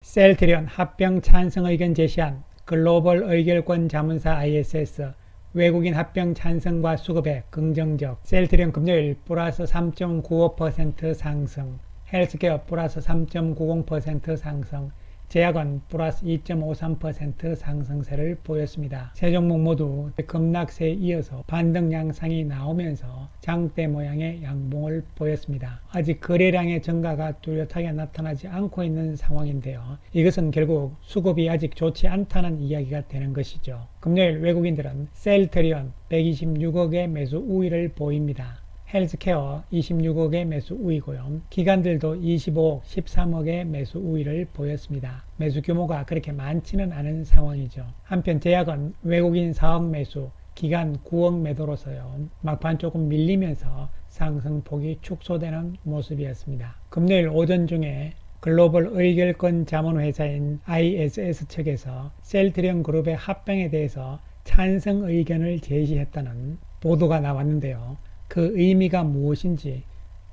셀트리온 합병 찬성 의견 제시한 글로벌 의결권 자문사 ISS 외국인 합병 찬성과 수급에 긍정적. 셀트리온 금요일 플러스 3.95% 상승, 헬스케어 플러스 3.90% 상승, 제약은 플러스 2.53% 상승세를 보였습니다. 세 종목 모두 급락세에 이어서 반등 양상이 나오면서 장대 모양의 양봉을 보였습니다. 아직 거래량의 증가가 뚜렷하게 나타나지 않고 있는 상황인데요. 이것은 결국 수급이 아직 좋지 않다는 이야기가 되는 것이죠. 금요일 외국인들은 셀트리온 126억의 매수 우위를 보입니다. 헬스케어 26억의 매수 우위고요. 기관들도 25억, 13억의 매수 우위를 보였습니다. 매수 규모가 그렇게 많지는 않은 상황이죠. 한편 제약은 외국인 4억 매수, 기관 9억 매도로서요. 막판 조금 밀리면서 상승폭이 축소되는 모습이었습니다. 금요일 오전 중에 글로벌 의결권 자문회사인 ISS 측에서 셀트리온 그룹의 합병에 대해서 찬성 의견을 제시했다는 보도가 나왔는데요. 그 의미가 무엇인지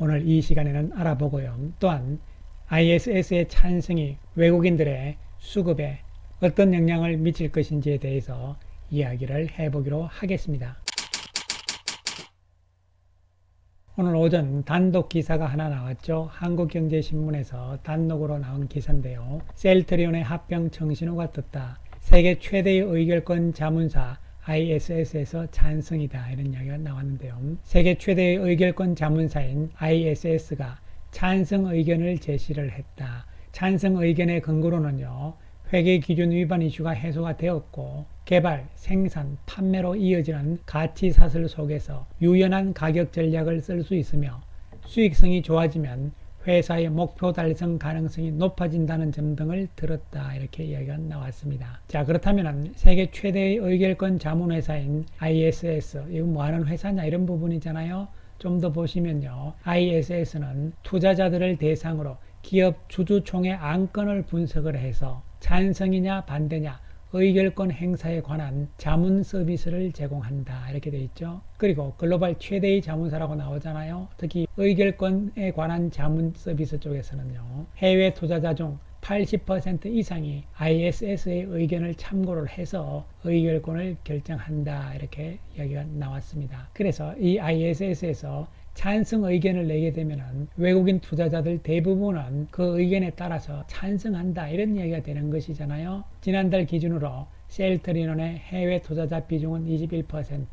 오늘 이 시간에는 알아보고요. 또한 ISS의 찬성이 외국인들의 수급에 어떤 영향을 미칠 것인지에 대해서 이야기를 해보기로 하겠습니다. 오늘 오전 단독 기사가 하나 나왔죠. 한국경제신문에서 단독으로 나온 기사인데요. 셀트리온의 합병 청신호가 떴다. 세계 최대의 의결권 자문사 ISS에서 찬성이다, 이런 이야기가 나왔는데요. 세계 최대의 의결권 자문사인 ISS가 찬성 의견을 제시를 했다. 찬성 의견의 근거로는요, 회계 기준 위반 이슈가 해소가 되었고 개발, 생산, 판매로 이어지는 가치 사슬 속에서 유연한 가격 전략을 쓸 수 있으며 수익성이 좋아지면 회사의 목표 달성 가능성이 높아진다는 점 등을 들었다, 이렇게 이야기가 나왔습니다. 자, 그렇다면 세계 최대의 의결권 자문회사인 ISS, 이거 뭐하는 회사냐 이런 부분이잖아요. 좀 더 보시면요, ISS는 투자자들을 대상으로 기업 주주총회 안건을 분석을 해서 찬성이냐 반대냐 의결권 행사에 관한 자문 서비스를 제공한다, 이렇게 되어 있죠. 그리고 글로벌 최대의 자문사라고 나오잖아요. 특히 의결권에 관한 자문 서비스 쪽에서는요, 해외 투자자 중 80% 이상이 ISS의 의견을 참고를 해서 의결권을 결정한다, 이렇게 이야기가 나왔습니다. 그래서 이 ISS에서 찬성 의견을 내게 되면 외국인 투자자들 대부분은 그 의견에 따라서 찬성한다, 이런 이야기가 되는 것이잖아요. 지난달 기준으로 셀트리온의 해외 투자자 비중은 21%,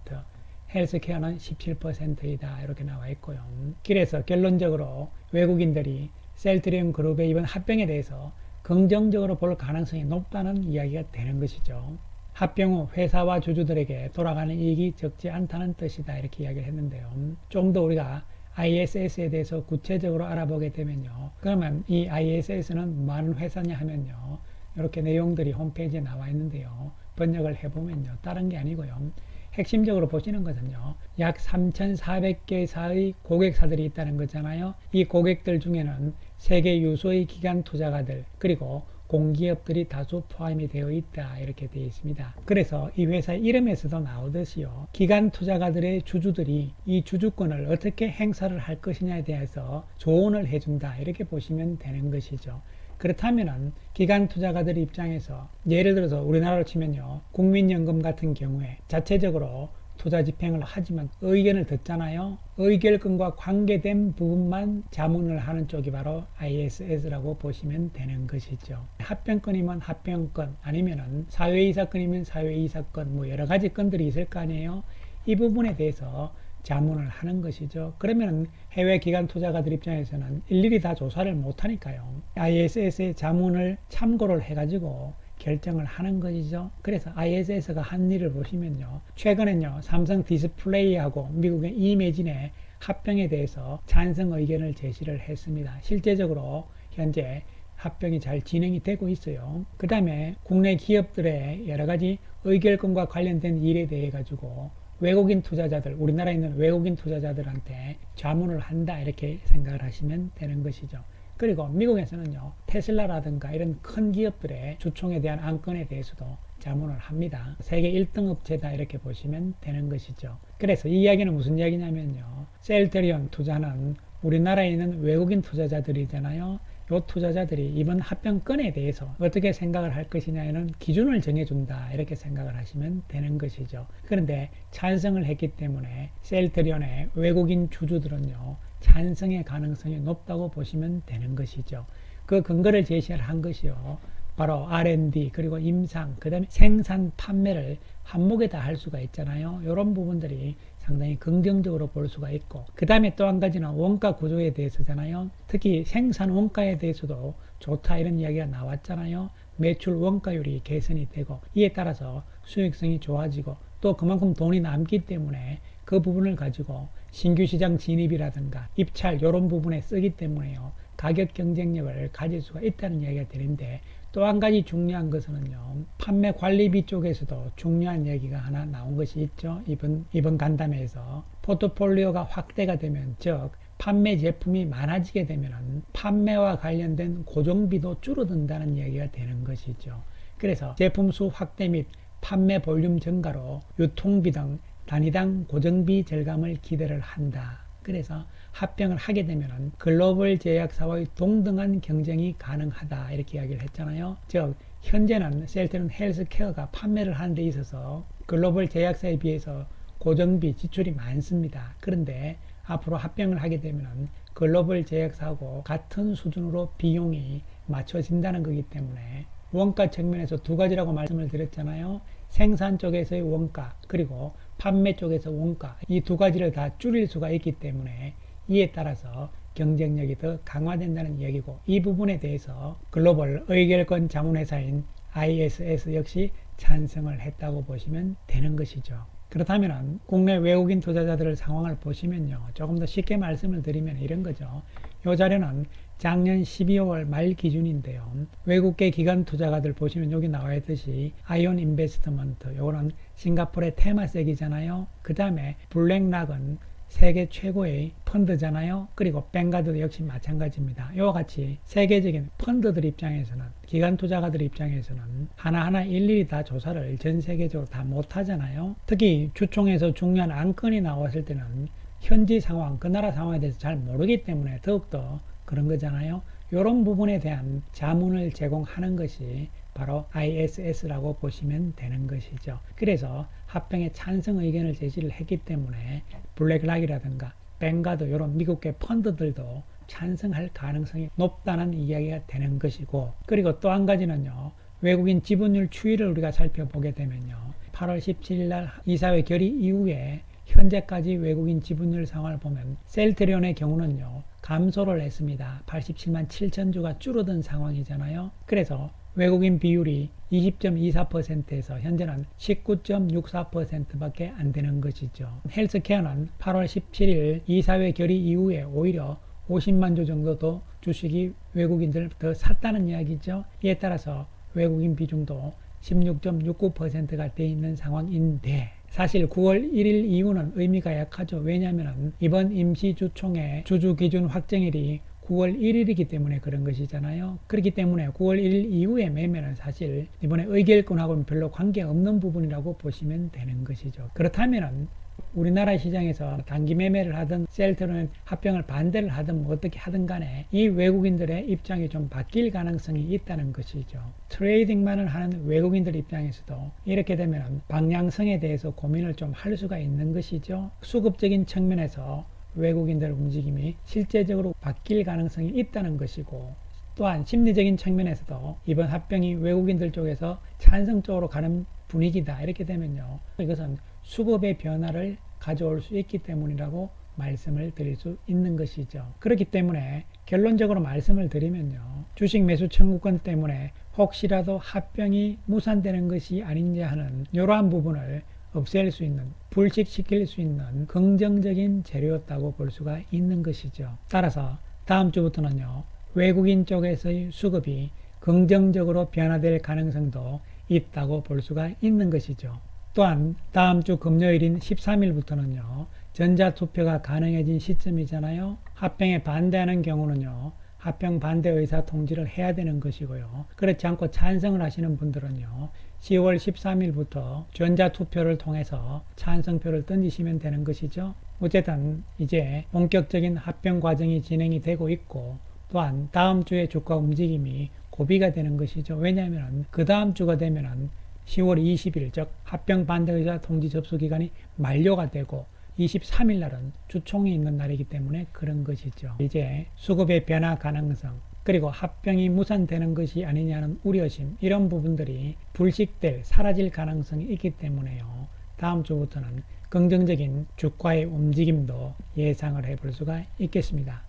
헬스케어는 17%이다, 이렇게 나와 있고요. 그래서 결론적으로 외국인들이 셀트리온 그룹의 이번 합병에 대해서 긍정적으로 볼 가능성이 높다는 이야기가 되는 것이죠. 합병 후 회사와 주주들에게 돌아가는 이익이 적지 않다는 뜻이다, 이렇게 이야기를 했는데요. 좀 더 우리가 ISS에 대해서 구체적으로 알아보게 되면요, 그러면 이 ISS는 많은 회사냐 하면요, 이렇게 내용들이 홈페이지에 나와 있는데요, 번역을 해보면요, 다른 게 아니고요, 핵심적으로 보시는 것은요, 약 3,400개사의 고객사들이 있다는 거잖아요. 이 고객들 중에는 세계 유수의 기관 투자가들, 그리고 공기업들이 다수 포함이 되어 있다, 이렇게 되어 있습니다. 그래서 이 회사 이름에서도 나오듯이요, 기관 투자가들의 주주들이 이 주주권을 어떻게 행사를 할 것이냐에 대해서 조언을 해준다, 이렇게 보시면 되는 것이죠. 그렇다면은 기관 투자가들 입장에서 예를 들어서 우리나라로 치면요, 국민연금 같은 경우에 자체적으로 투자 집행을 하지만 의견을 듣잖아요. 의결권과 관계된 부분만 자문을 하는 쪽이 바로 ISS라고 보시면 되는 것이죠. 합병권이면 합병권, 아니면은 사회이사건이면 사회이사건, 뭐 여러 가지 건들이 있을 거 아니에요. 이 부분에 대해서 자문을 하는 것이죠. 그러면 해외 기관 투자가들 입장에서는 일일이 다 조사를 못 하니까요, ISS의 자문을 참고를 해가지고 결정을 하는 것이죠. 그래서 ISS가 한 일을 보시면요, 최근엔요, 삼성 디스플레이하고 미국의 이매진의 합병에 대해서 찬성 의견을 제시를 했습니다. 실제적으로 현재 합병이 잘 진행이 되고 있어요. 그 다음에 국내 기업들의 여러 가지 의결권과 관련된 일에 대해 가지고 외국인 투자자들, 우리나라에 있는 외국인 투자자들한테 자문을 한다, 이렇게 생각을 하시면 되는 것이죠. 그리고 미국에서는요, 테슬라라든가 이런 큰 기업들의 주총에 대한 안건에 대해서도 자문을 합니다. 세계 1등 업체다, 이렇게 보시면 되는 것이죠. 그래서 이 이야기는 무슨 이야기냐면요, 셀트리온 투자는 우리나라에 있는 외국인 투자자들이잖아요. 요 투자자들이 이번 합병건에 대해서 어떻게 생각을 할 것이냐에는 기준을 정해준다 이렇게 생각을 하시면 되는 것이죠. 그런데 찬성을 했기 때문에 셀트리온의 외국인 주주들은요 찬성의 가능성이 높다고 보시면 되는 것이죠. 그 근거를 제시를 한 것이요 바로 R&D 그리고 임상 그 다음에 생산 판매를 한목에다 할 수가 있잖아요. 이런 부분들이 상당히 긍정적으로 볼 수가 있고 그 다음에 또 한 가지는 원가 구조에 대해서잖아요. 특히 생산 원가에 대해서도 좋다 이런 이야기가 나왔잖아요. 매출 원가율이 개선이 되고 이에 따라서 수익성이 좋아지고 또 그만큼 돈이 남기 때문에 그 부분을 가지고 신규 시장 진입이라든가 입찰 이런 부분에 쓰기 때문에요. 가격 경쟁력을 가질 수가 있다는 이야기가 되는데 또 한 가지 중요한 것은요. 판매 관리비 쪽에서도 중요한 얘기가 하나 나온 것이 있죠. 이번 간담회에서 포트폴리오가 확대가 되면 즉 판매 제품이 많아지게 되면 판매와 관련된 고정비도 줄어든다는 이야기가 되는 것이죠. 그래서 제품 수 확대 및 판매 볼륨 증가로 유통비 등 단위당 고정비 절감을 기대를 한다. 그래서 합병을 하게 되면 글로벌 제약사와의 동등한 경쟁이 가능하다 이렇게 이야기를 했잖아요. 즉 현재는 셀트리온 헬스케어가 판매를 하는 데 있어서 글로벌 제약사에 비해서 고정비 지출이 많습니다. 그런데 앞으로 합병을 하게 되면 글로벌 제약사하고 같은 수준으로 비용이 맞춰진다는 거기 때문에 원가 측면에서 두 가지라고 말씀을 드렸잖아요. 생산 쪽에서의 원가 그리고 판매 쪽에서 원가 이 두 가지를 다 줄일 수가 있기 때문에 이에 따라서 경쟁력이 더 강화된다는 얘기고 이 부분에 대해서 글로벌 의결권 자문회사인 ISS 역시 찬성을 했다고 보시면 되는 것이죠. 그렇다면 국내 외국인 투자자들의 상황을 보시면요. 조금 더 쉽게 말씀을 드리면 이런 거죠. 이 자료는 작년 12월 말 기준인데요. 외국계 기관 투자가들 보시면 여기 나와 있듯이 아이온 인베스트먼트 요거는 싱가포르의 테마색이잖아요. 그 다음에 블랙락은 세계 최고의 펀드잖아요. 그리고 뱅가드 역시 마찬가지입니다. 이와 같이 세계적인 펀드들 입장에서는 기관 투자가들 입장에서는 하나하나 일일이 다 조사를 전 세계적으로 다 못하잖아요. 특히 주총에서 중요한 안건이 나왔을 때는 현지 상황, 그 나라 상황에 대해서 잘 모르기 때문에 더욱더 그런 거잖아요. 이런 부분에 대한 자문을 제공하는 것이 바로 ISS라고 보시면 되는 것이죠. 그래서 합병에 찬성 의견을 제시를 했기 때문에 블랙락이라든가 뱅가드 이런 미국계 펀드들도 찬성할 가능성이 높다는 이야기가 되는 것이고 그리고 또 한 가지는요. 외국인 지분율 추이를 우리가 살펴보게 되면요. 8월 17일 날 이사회 결의 이후에 현재까지 외국인 지분율 상황을 보면 셀트리온의 경우는요. 감소를 했습니다. 87만 7천 주가 줄어든 상황이잖아요. 그래서 외국인 비율이 20.24%에서 현재는 19.64%밖에 안 되는 것이죠. 헬스케어는 8월 17일 이사회 결의 이후에 오히려 50만 주 정도 더 주식이 외국인들 더 샀다는 이야기죠. 이에 따라서 외국인 비중도 16.69%가 돼 있는 상황인데 사실 9월 1일 이후는 의미가 약하죠. 왜냐하면 이번 임시주총의 주주기준 확정일이 9월 1일이기 때문에 그런 것이잖아요. 그렇기 때문에 9월 1일 이후의 매매는 사실 이번에 의결권하고는 별로 관계없는 부분이라고 보시면 되는 것이죠. 그렇다면 우리나라 시장에서 단기 매매를 하든 셀트리온 합병을 반대를 하든 뭐 어떻게 하든 간에 이 외국인들의 입장이 좀 바뀔 가능성이 있다는 것이죠. 트레이딩만을 하는 외국인들 입장에서도 이렇게 되면 방향성에 대해서 고민을 좀 할 수가 있는 것이죠. 수급적인 측면에서 외국인들 움직임이 실제적으로 바뀔 가능성이 있다는 것이고 또한 심리적인 측면에서도 이번 합병이 외국인들 쪽에서 찬성적으로 가는 분위기다 이렇게 되면요. 이것은 수급의 변화를 가져올 수 있기 때문이라고 말씀을 드릴 수 있는 것이죠. 그렇기 때문에 결론적으로 말씀을 드리면요. 주식 매수 청구권 때문에 혹시라도 합병이 무산되는 것이 아닌지 하는 이러한 부분을 없앨 수 있는, 불식시킬 수 있는 긍정적인 재료였다고 볼 수가 있는 것이죠. 따라서 다음 주부터는요. 외국인 쪽에서의 수급이 긍정적으로 변화될 가능성도 있다고 볼 수가 있는 것이죠. 또한 다음 주 금요일인 13일부터는요. 전자투표가 가능해진 시점이잖아요. 합병에 반대하는 경우는요. 합병 반대 의사 통지를 해야 되는 것이고요. 그렇지 않고 찬성을 하시는 분들은요. 10월 13일부터 전자투표를 통해서 찬성표를 던지시면 되는 것이죠. 어쨌든 이제 본격적인 합병 과정이 진행이 되고 있고 또한 다음 주에 주가 움직임이 고비가 되는 것이죠. 왜냐하면 그 다음 주가 되면은 10월 20일 즉 합병 반대의사 통지 접수 기간이 만료가 되고 23일 날은 주총이 있는 날이기 때문에 그런 것이죠. 이제 수급의 변화 가능성 그리고 합병이 무산되는 것이 아니냐는 우려심 이런 부분들이 불식될 사라질 가능성이 있기 때문에요. 다음 주부터는 긍정적인 주가의 움직임도 예상을 해볼 수가 있겠습니다.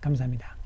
감사합니다.